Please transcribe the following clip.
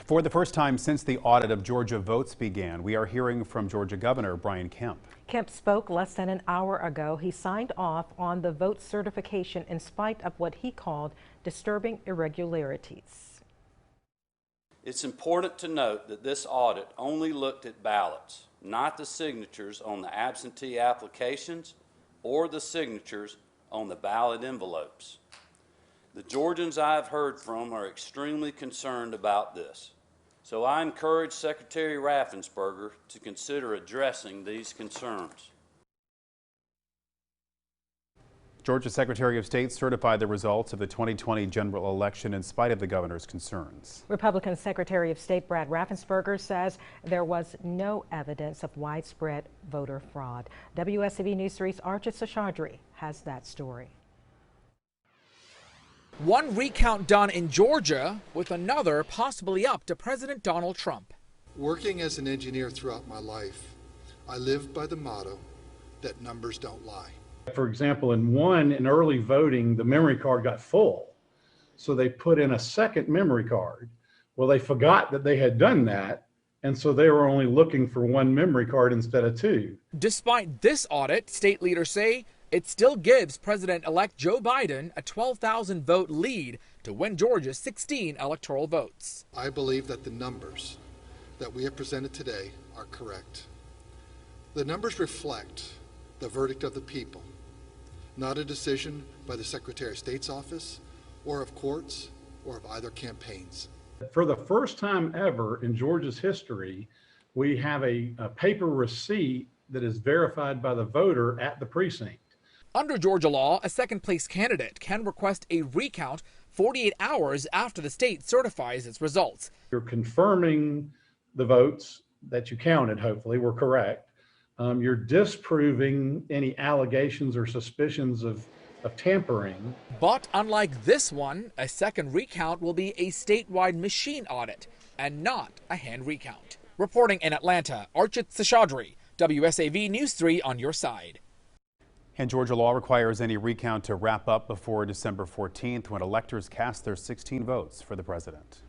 For the first time since the audit of Georgia votes began, we are hearing from Georgia Governor Brian Kemp. Kemp spoke less than an hour ago. He signed off on the vote certification in spite of what he called disturbing irregularities. It's important to note that this audit only looked at ballots, not the signatures on the absentee applications or the signatures on the ballot envelopes. The Georgians I've heard from are extremely concerned about this, so I encourage Secretary Raffensperger to consider addressing these concerns. Georgia Secretary of State certified the results of the 2020 general election in spite of the governor's concerns. Republican Secretary of State Brad Raffensperger says there was no evidence of widespread voter fraud. WSAV News 3's Archit Seshadri has that story. One recount done in Georgia with another possibly up to President Donald Trump. Working as an engineer throughout my life, I lived by the motto that numbers don't lie. For example, in early voting, the memory card got full. So they put in a second memory card. Well, they forgot that they had done that. And so they were only looking for one memory card instead of two. Despite this audit, state leaders say it still gives President-elect Joe Biden a 12,000 vote lead to win Georgia's 16 electoral votes. I believe that the numbers that we have presented today are correct. The numbers reflect the verdict of the people, not a decision by the Secretary of State's office or of courts or of either campaigns. For the first time ever in Georgia's history, we have a paper receipt that is verified by the voter at the precinct. Under Georgia law, a second-place candidate can request a recount 48 hours after the state certifies its results. You're confirming the votes that you counted, hopefully, were correct. You're disproving any allegations or suspicions of tampering. But unlike this one, a second recount will be a statewide machine audit and not a hand recount. Reporting in Atlanta, Archit Seshadri, WSAV News 3 on your side. And Georgia law requires any recount to wrap up before December 14th when electors cast their 16 votes for the president.